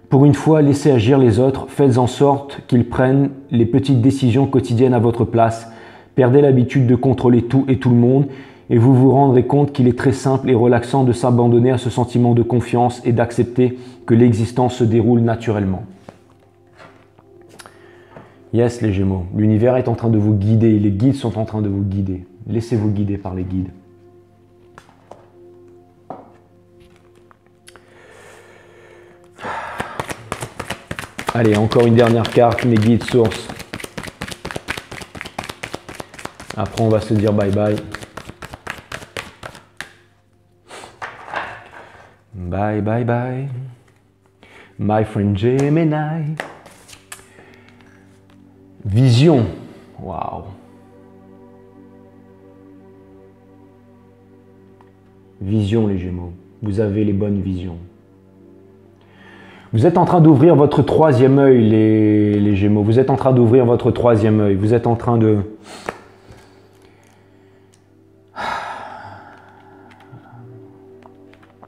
Pour une fois, laissez agir les autres, faites en sorte qu'ils prennent les petites décisions quotidiennes à votre place, perdez l'habitude de contrôler tout et tout le monde, et vous vous rendrez compte qu'il est très simple et relaxant de s'abandonner à ce sentiment de confiance et d'accepter que l'existence se déroule naturellement. Yes, les Gémeaux, l'univers est en train de vous guider, les guides sont en train de vous guider. Laissez-vous guider par les guides. Allez, encore une dernière carte, mes guides sources. Après, on va se dire bye bye. Bye bye bye. My friend Gemini. Vision. Waouh. Vision, les Gémeaux. Vous avez les bonnes visions. Vous êtes en train d'ouvrir votre troisième œil, les Gémeaux. Vous êtes en train d'ouvrir votre troisième œil. Vous êtes en train de...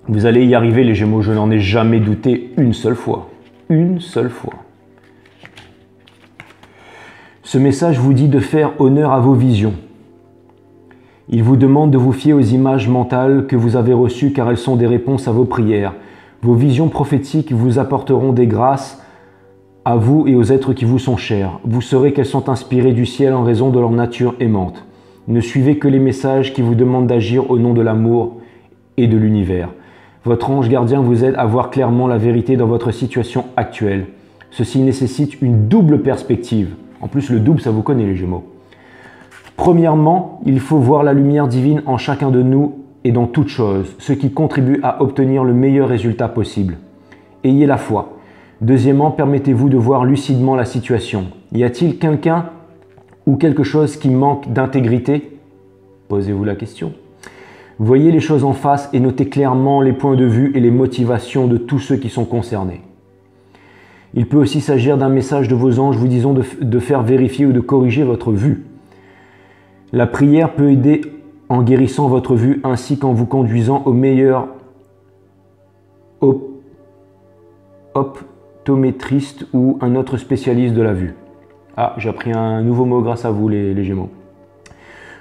Vous allez y arriver, les Gémeaux. Je n'en ai jamais douté une seule fois. Une seule fois. Ce message vous dit de faire honneur à vos visions. Il vous demande de vous fier aux images mentales que vous avez reçues car elles sont des réponses à vos prières. Vos visions prophétiques vous apporteront des grâces à vous et aux êtres qui vous sont chers. Vous saurez qu'elles sont inspirées du ciel en raison de leur nature aimante. Ne suivez que les messages qui vous demandent d'agir au nom de l'amour et de l'univers. Votre ange gardien vous aide à voir clairement la vérité dans votre situation actuelle. Ceci nécessite une double perspective. En plus, le double, ça vous connaît, les Gémeaux. Premièrement, il faut voir la lumière divine en chacun de nous et dans toute chose, ce qui contribue à obtenir le meilleur résultat possible. Ayez la foi. Deuxièmement, permettez-vous de voir lucidement la situation. Y a-t-il quelqu'un ou quelque chose qui manque d'intégrité? Posez-vous la question. Voyez les choses en face et notez clairement les points de vue et les motivations de tous ceux qui sont concernés. Il peut aussi s'agir d'un message de vos anges vous disant de faire vérifier ou de corriger votre vue. La prière peut aider en guérissant votre vue ainsi qu'en vous conduisant au meilleur optométriste ou un autre spécialiste de la vue. Ah, j'ai appris un nouveau mot grâce à vous, les Gémeaux.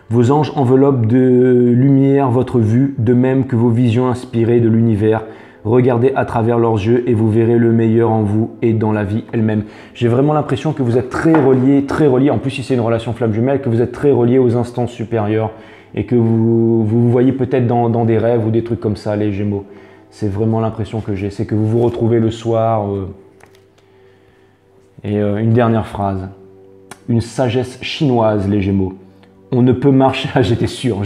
Vos anges enveloppent de lumière votre vue, de même que vos visions inspirées de l'univers. Regardez à travers leurs yeux et vous verrez le meilleur en vous et dans la vie elle-même. J'ai vraiment l'impression que vous êtes très reliés, en plus si c'est une relation flamme jumelle, que vous êtes très reliés aux instances supérieures et que vous voyez peut-être dans des rêves ou des trucs comme ça, les Gémeaux. C'est vraiment l'impression que j'ai, c'est que vous vous retrouvez le soir. Une dernière phrase, une sagesse chinoise, les Gémeaux. On ne peut marcher, j'étais sûr.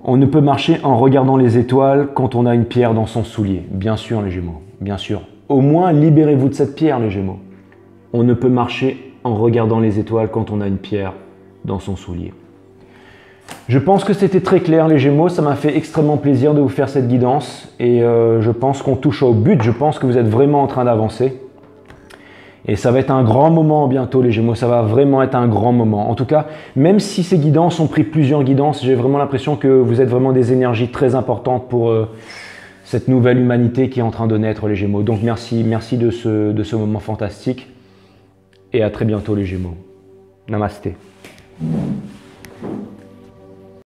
On ne peut marcher en regardant les étoiles quand on a une pierre dans son soulier. Bien sûr, les Gémeaux, bien sûr. Au moins, libérez-vous de cette pierre, les Gémeaux. On ne peut marcher en regardant les étoiles quand on a une pierre dans son soulier. Je pense que c'était très clair, les Gémeaux. Ça m'a fait extrêmement plaisir de vous faire cette guidance. Et je pense qu'on touche au but. Je pense que vous êtes vraiment en train d'avancer. Et ça va être un grand moment bientôt, les Gémeaux. Ça va vraiment être un grand moment. En tout cas, même si ces guidances ont pris plusieurs guidances, j'ai vraiment l'impression que vous êtes vraiment des énergies très importantes pour cette nouvelle humanité qui est en train de naître, les Gémeaux. Donc merci de ce moment fantastique. Et à très bientôt, les Gémeaux. Namasté.